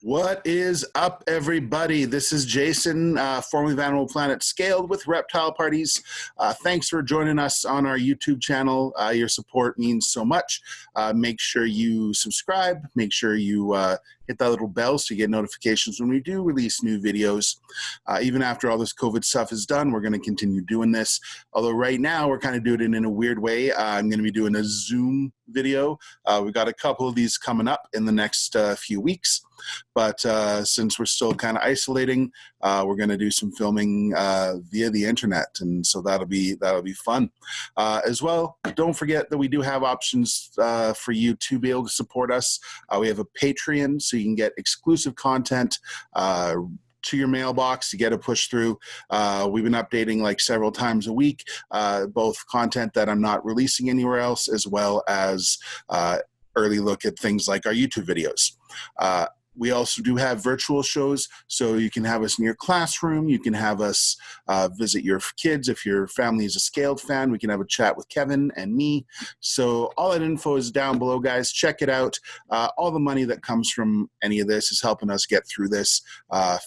What is up, everybody? This is Jason, formerly of Animal Planet Scaled with Reptile Parties. Thanks for joining us on our YouTube channel. Your support means so much. Make sure you subscribe. Make sure you hit that little bell so you get notifications when we do release new videos. Even after all this COVID stuff is done, we're going to continue doing this. Although right now we're kind of doing it in a weird way. I'm going to be doing a Zoom video. We've got a couple of these coming up in the next few weeks. But since we're still kind of isolating, we're going to do some filming via the internet, and so that'll be fun. As well, don't forget that we do have options for you to be able to support us. We have a Patreon, so you can get exclusive content to your mailbox. You get a push through. We've been updating like several times a week, both content that I'm not releasing anywhere else, as well as early look at things like our YouTube videos. We also do have virtual shows, so you can have us in your classroom. You can have us visit your kids. If your family is a Scaled fan, we can have a chat with Kevin and me. So all that info is down below, guys. Check it out. All the money that comes from any of this is helping us get through this,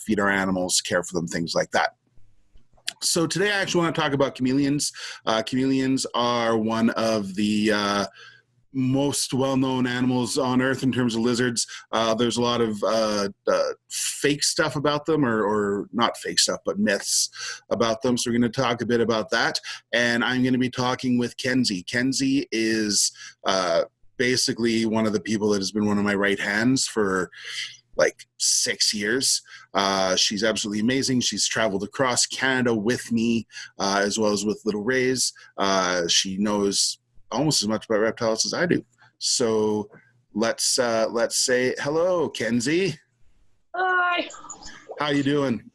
feed our animals, care for them, things like that. So today I actually want to talk about chameleons. Chameleons are one of the most well-known animals on Earth in terms of lizards. There's a lot of fake stuff about them, or not fake stuff, but myths about them. So we're going to talk a bit about that. And I'm going to be talking with Kenzi. Kenzi is basically one of the people that has been one of my right hands for like 6 years. She's absolutely amazing. She's traveled across Canada with me, as well as with Little Rays. She knows almost as much about reptiles as I do. So let's say hello, Kenzi. Hi. How you doing?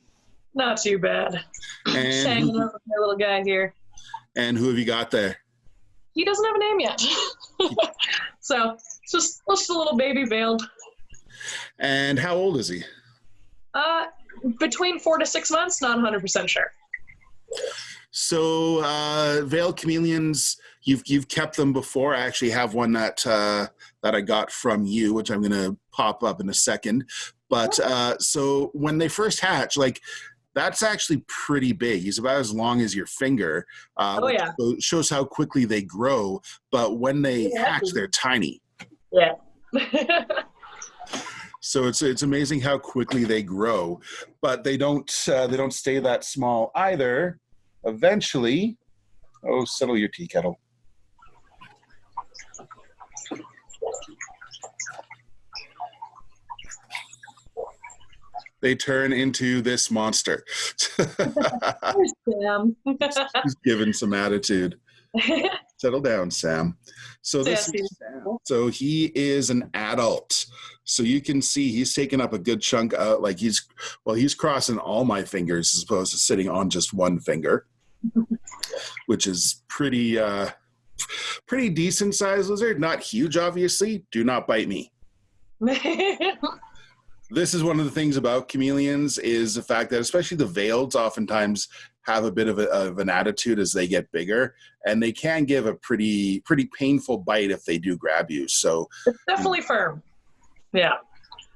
Not too bad. Just hanging out with my little guy here. And who have you got there? He doesn't have a name yet. So it's just a little baby Veiled. And how old is he? Between 4 to 6 months, not 100% sure. So Veiled Chameleons, you've kept them before. I actually have one that I got from you, which I'm going to pop up in a second. But so when they first hatch, like that's actually pretty big. He's about as long as your finger. Yeah. So it shows how quickly they grow. But when they hatch, they're tiny. Yeah. So it's amazing how quickly they grow. But they don't stay that small either. Eventually, settle your tea kettle. They turn into this monster. Sam. He's given some attitude. Settle down, Sam. So so he is an adult. So you can see he's taken up a good chunk out. Like he's crossing all my fingers as opposed to sitting on just one finger, which is pretty decent sized lizard. Not huge, obviously. Do not bite me. This is one of the things about chameleons is the fact that especially the veileds oftentimes have a bit of an attitude as they get bigger, and they can give a pretty painful bite if they do grab you. So it's definitely firm. Yeah.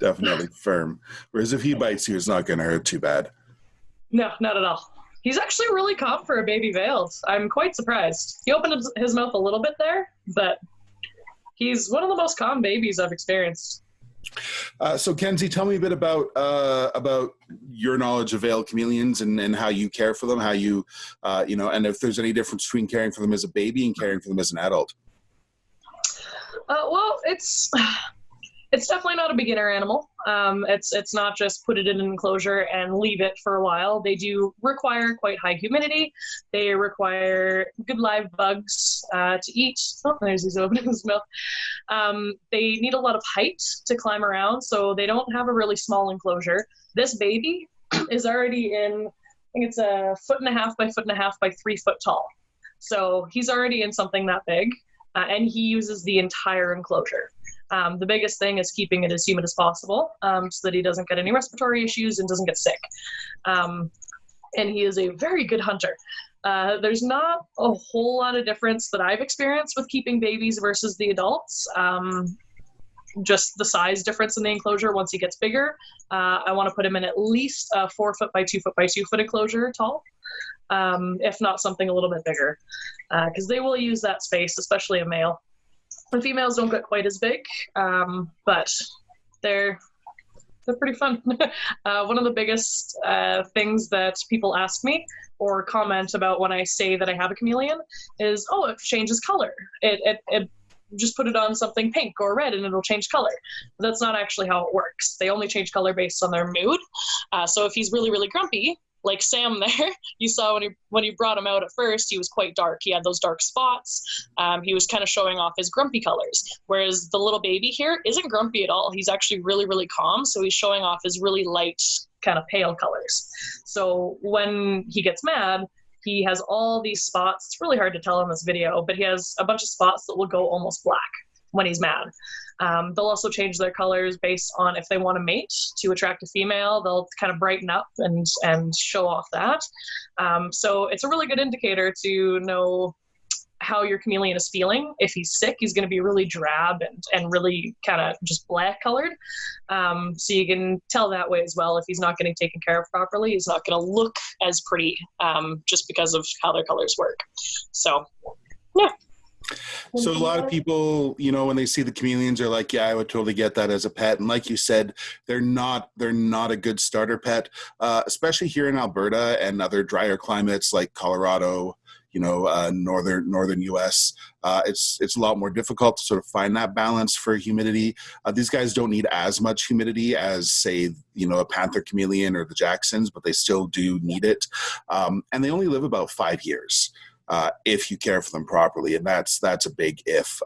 Definitely firm. Whereas if he bites you, it's not going to hurt too bad. No, not at all. He's actually really calm for a baby Veiled. I'm quite surprised. He opened his mouth a little bit there, but he's one of the most calm babies I've experienced. So Kenzi, tell me a bit about your knowledge of Veiled chameleons and how you care for them, how you, and if there's any difference between caring for them as a baby and caring for them as an adult. Well, it's definitely not a beginner animal. It's not just put it in an enclosure and leave it for a while. They do require quite high humidity. They require good live bugs to eat. Oh, there's his opening his mouth. They need a lot of height to climb around, so they don't have a really small enclosure. This baby is already in, I think it's 1.5 by 1.5 by 3 foot tall. So he's already in something that big, and he uses the entire enclosure. The biggest thing is keeping it as humid as possible, so that he doesn't get any respiratory issues and doesn't get sick. And he is a very good hunter. There's not a whole lot of difference that I've experienced with keeping babies versus the adults. just the size difference in the enclosure. Once he gets bigger, I want to put him in at least a 4 foot by 2 foot by 2 foot enclosure tall, if not something a little bit bigger, because they will use that space, especially a male. The females don't get quite as big, but they're pretty fun. One of the biggest things that people ask me or comment about when I say that I have a chameleon is, oh, it changes color. It just put it on something pink or red and it'll change color. But that's not actually how it works. They only change color based on their mood. So if he's really, really grumpy, like Sam there, you saw when you brought him out at first, he was quite dark. He had those dark spots. He was kind of showing off his grumpy colors, whereas the little baby here isn't grumpy at all. He's actually really, really calm, so he's showing off his really light, kind of pale colors. So when he gets mad, he has all these spots. It's really hard to tell in this video, but he has a bunch of spots that will go almost black when he's mad. They'll also change their colors based on if they want to mate to attract a female. They'll kind of brighten up and show off that. So it's a really good indicator to know how your chameleon is feeling. If he's sick, he's going to be really drab and really kind of just black colored. So you can tell that way as well. If he's not getting taken care of properly, he's not going to look as pretty, just because of how their colors work. So, yeah. So a lot of people, when they see the chameleons are like, yeah, I would totally get that as a pet. And like you said, they're not a good starter pet, especially here in Alberta and other drier climates like Colorado, northern US. It's a lot more difficult to sort of find that balance for humidity. These guys don't need as much humidity as, say, a panther chameleon or the Jacksons, but they still do need it. And they only live about 5 years. If you care for them properly. And that's a big if.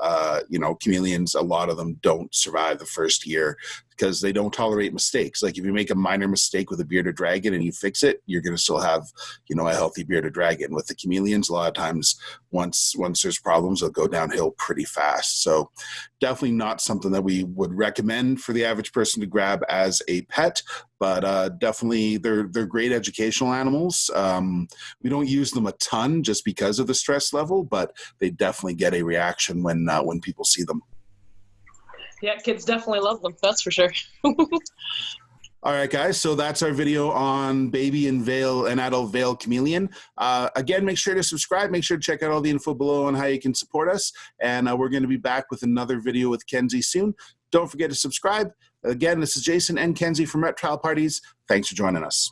Chameleons, a lot of them don't survive the first year because they don't tolerate mistakes. Like if you make a minor mistake with a bearded dragon and you fix it, you're going to still have, a healthy bearded dragon. With the chameleons, a lot of times once there's problems, they'll go downhill pretty fast. So definitely not something that we would recommend for the average person to grab as a pet, but definitely they're great educational animals. We don't use them a ton just because of the stress level, but they definitely get a reaction when people see them. Yeah, kids definitely love them. That's for sure. All right, guys. So that's our video on baby and adult veiled chameleon. Again, make sure to subscribe. Make sure to check out all the info below on how you can support us. And we're going to be back with another video with Kenzi soon. Don't forget to subscribe. Again, this is Jason and Kenzi from Reptile Parties. Thanks for joining us.